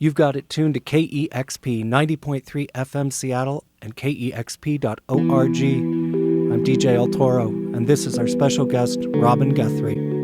You've got it tuned to KEXP 90.3 FM Seattle and KEXP.org. I'm DJ El Toro, and this is our special guest, Robin Guthrie.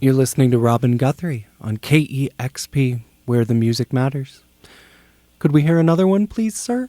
You're listening to Robin Guthrie on KEXP, where the music matters. Could we hear another one, please, sir?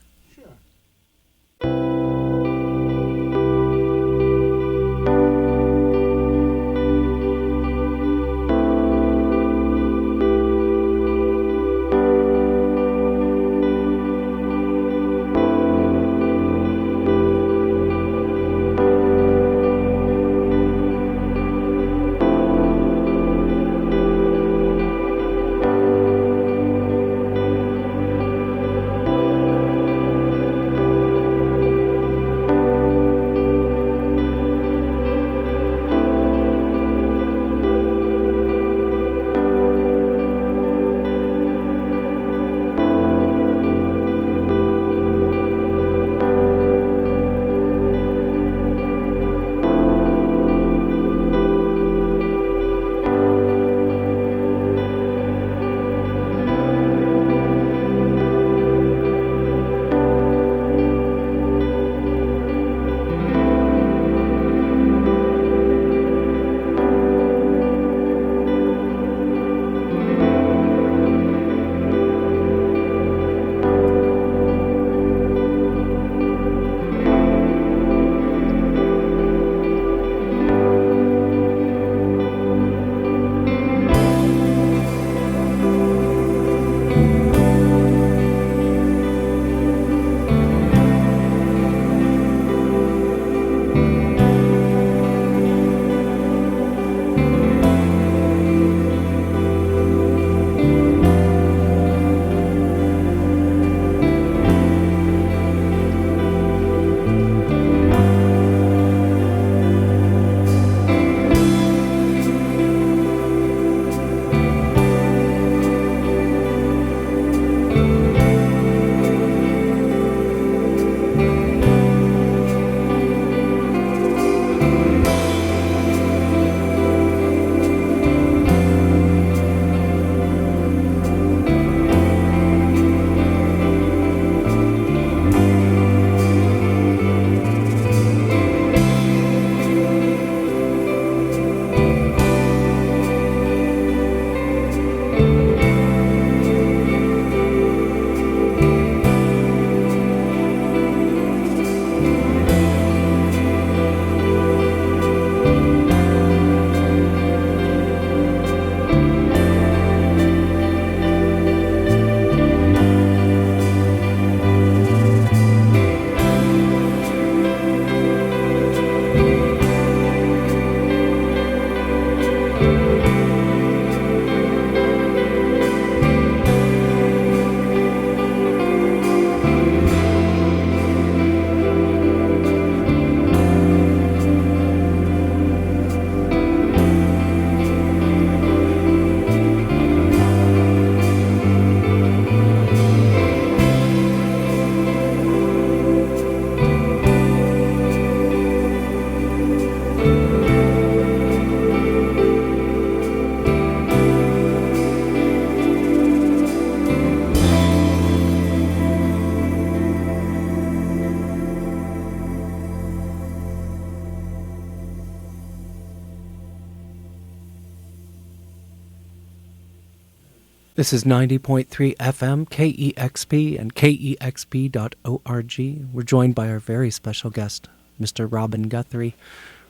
This is 90.3 FM, KEXP, and KEXP.org. We're joined by our very special guest, Mr. Robin Guthrie.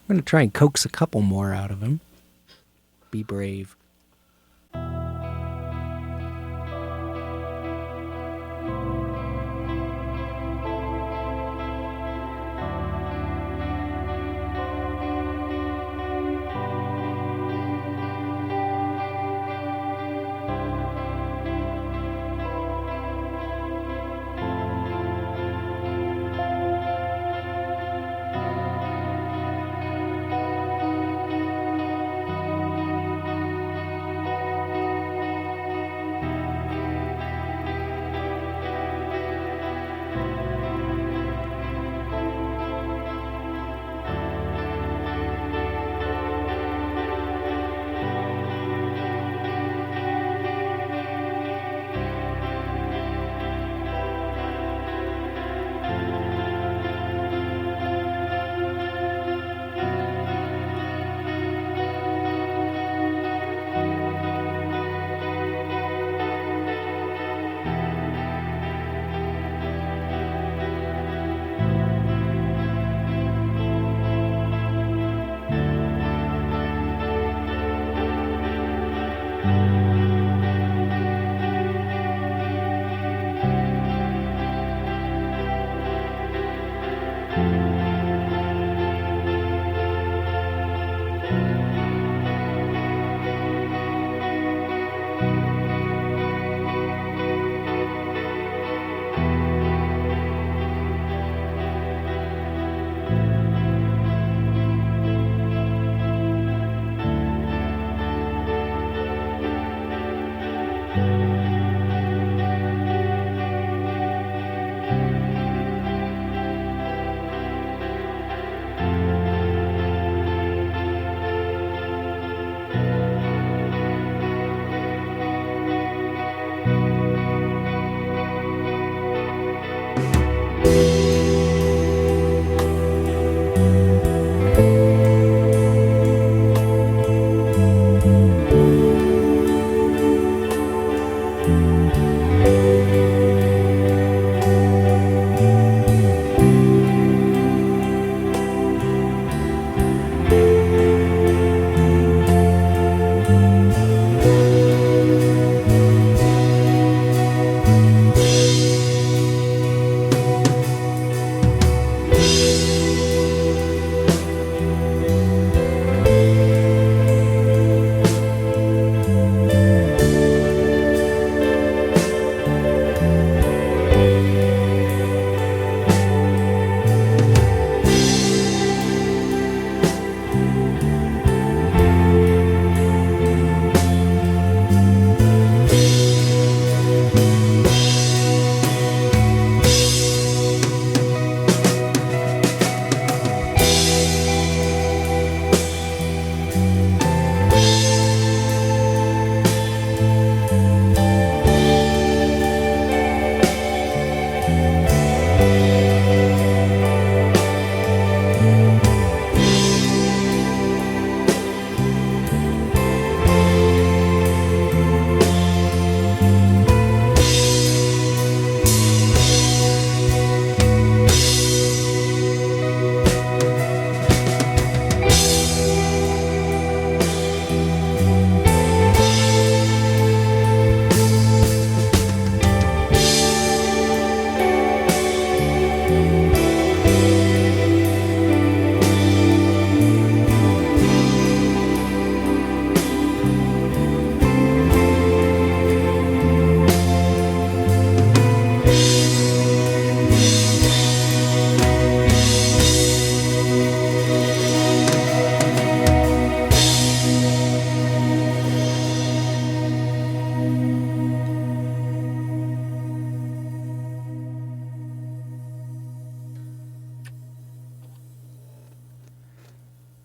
We're going to try and coax a couple more out of him. Be brave.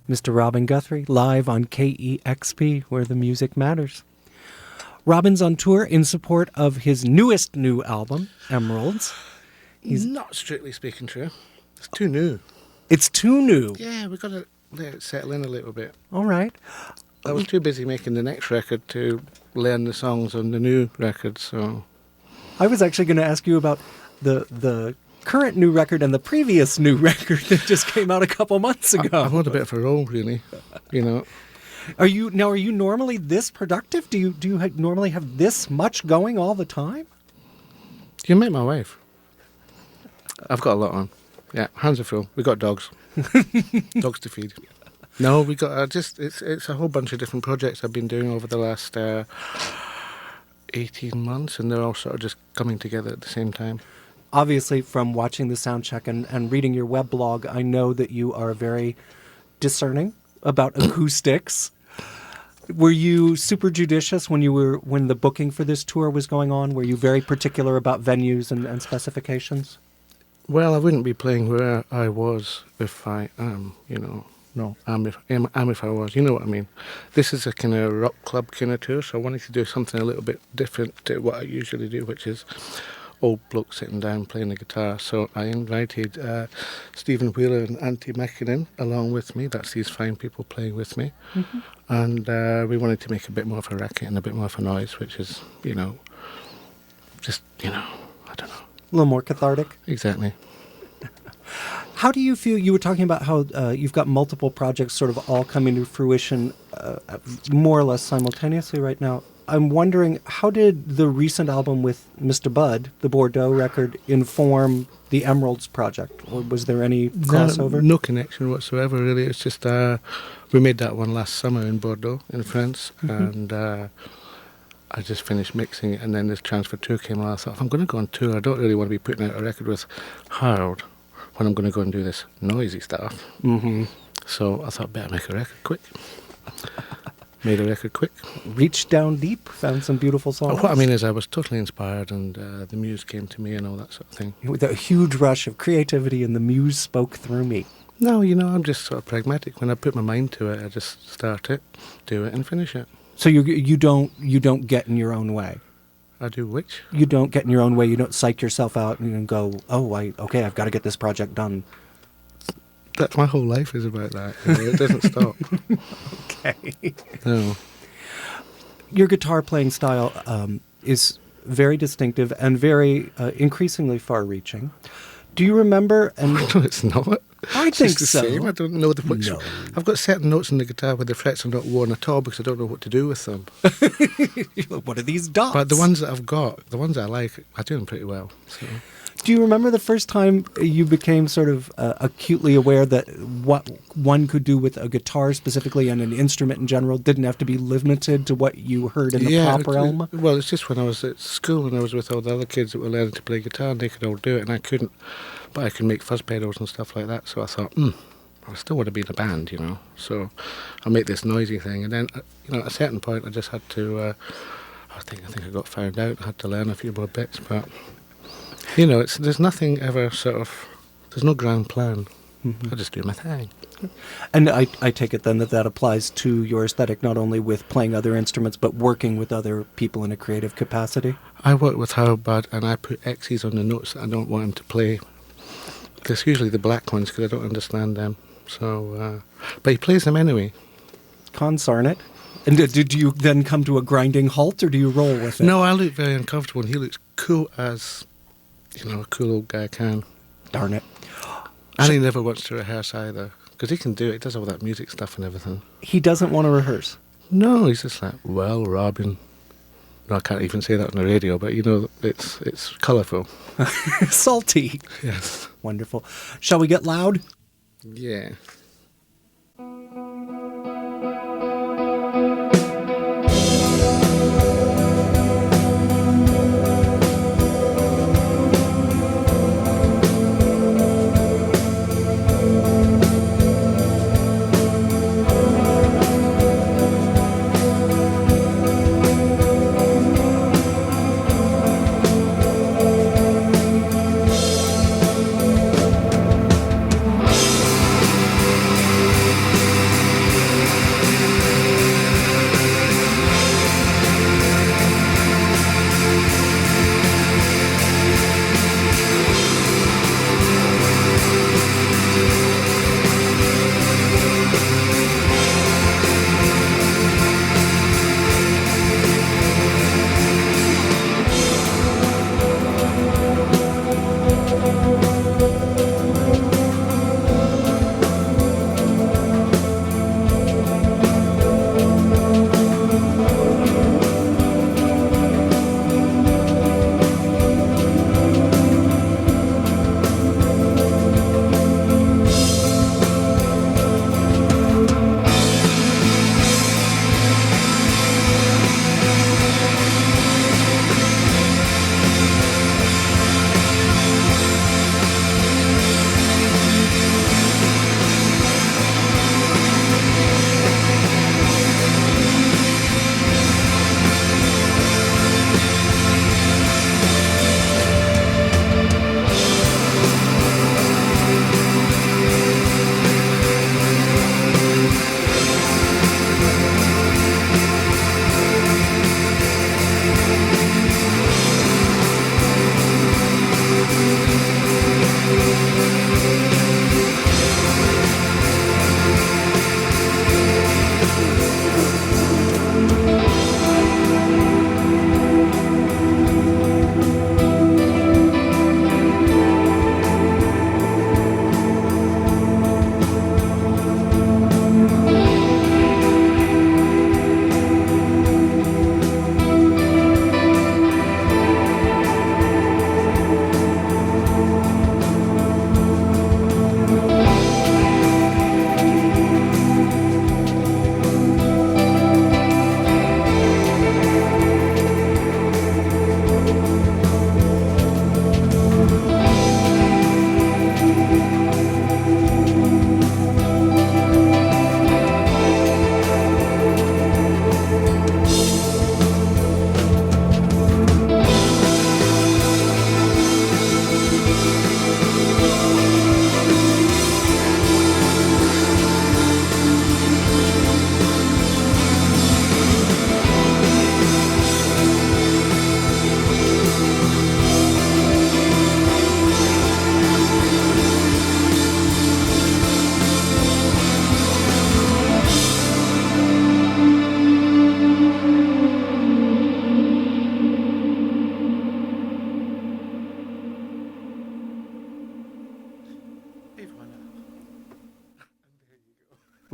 Mr. Robin Guthrie, live on KEXP, where the music matters. Robin's on tour in support of his newest new album, Emeralds. He's not strictly speaking true. It's too new. It's too new? Yeah, we've got to let it settle in a little bit. All right. I was too busy making the next record to learn the songs on the new record, so... I was actually going to ask you about the current new record and the previous new record that just came out a couple months ago. I'm on a bit of a roll, really, you know. Are you normally this productive? Do you normally have this much going all the time? You met my wife. I've got a lot on. Yeah, hands are full. We got dogs. Dogs to feed. No, we got it's a whole bunch of different projects I've been doing over the last 18 months, and they're all sort of just coming together at the same time. Obviously, from watching the sound check and reading your web blog, I know that you are very discerning about acoustics. Were you super judicious when the booking for this tour was going on? Were you very particular about venues and specifications? Well, I wouldn't be playing where I was if I am, you know. No, I'm if I was, you know what I mean. This is a kind of rock club kind of tour, so I wanted to do something a little bit different to what I usually do, which is old bloke sitting down playing the guitar. So I invited Stephen Wheeler and Auntie Mackinnon along with me. That's these fine people playing with me. Mm-hmm. And we wanted to make a bit more of a racket and a bit more of a noise, which is, you know, just, you know, I don't know. A little more cathartic. Exactly. How do you feel? You were talking about how you've got multiple projects sort of all coming to fruition more or less simultaneously right now. I'm wondering, how did the recent album with Mr. Bud, the Bordeaux record, inform the Emeralds project? Or was there any crossover? No connection whatsoever, really. It's just we made that one last summer in Bordeaux, in France, and I just finished mixing it, and then this Transfer Tour came along. I thought, if I'm going to go on tour, I don't really want to be putting out a record with Harold when I'm going to go and do this noisy stuff. Mm-hmm. So I thought, better make a record quick. Made a record quick. Reached down deep, found some beautiful songs. What I mean is I was totally inspired, and the muse came to me and all that sort of thing. With a huge rush of creativity, and the muse spoke through me. No, you know, I'm just sort of pragmatic. When I put my mind to it, I just start it, do it, and finish it. So you don't get in your own way? I do which? You don't get in your own way. You don't psych yourself out and go, I've got to get this project done. That's my whole life is about that. You know, it doesn't stop. Okay. No. Your guitar playing style is very distinctive and very increasingly far-reaching. Do you remember? And no, it's not. I it's think just the so. Same. I don't know which. No. I've got certain notes in the guitar where the frets are not worn at all because I don't know what to do with them. What are these dots? But the ones that I've got, the ones that I like, I do them pretty well. So. Do you remember the first time you became sort of acutely aware that what one could do with a guitar specifically and an instrument in general didn't have to be limited to what you heard in the pop realm? Well, it's just when I was at school and I was with all the other kids that were learning to play guitar and they could all do it and I couldn't. But I could make fuzz pedals and stuff like that. So I thought, I still want to be in a band, you know. So I'll make this noisy thing. And then, you know, at a certain point I just had to, I think I got found out. I had to learn a few more bits, but... You know, there's nothing ever sort of... There's no grand plan. Mm-hmm. I just do my thing. And I take it then that applies to your aesthetic, not only with playing other instruments, but working with other people in a creative capacity? I work with Harold Budd, and I put X's on the notes that I don't want him to play. There's usually the black ones, because I don't understand them. So, but he plays them anyway. Consarn it. And did you then come to a grinding halt, or do you roll with it? No, I look very uncomfortable, and he looks cool as... You know, a cool old guy can. Darn it. And he never wants to rehearse either. Because he can do it. He does all that music stuff and everything. He doesn't want to rehearse? No, he's just like, well, Robin. No, I can't even say that on the radio, but, you know, it's colourful. Salty. Yes. Wonderful. Shall we get loud? Yeah.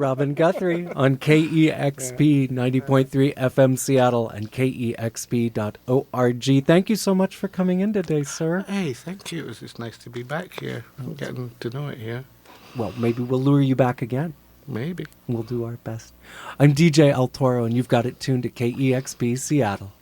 Robin Guthrie on KEXP 90.3 FM Seattle and KEXP.org. Thank you so much for coming in today, sir. Hey, thank you. It's nice to be back here. I'm getting to know it here. Well, maybe we'll lure you back again. Maybe. We'll do our best. I'm DJ El Toro, and you've got it tuned to KEXP Seattle.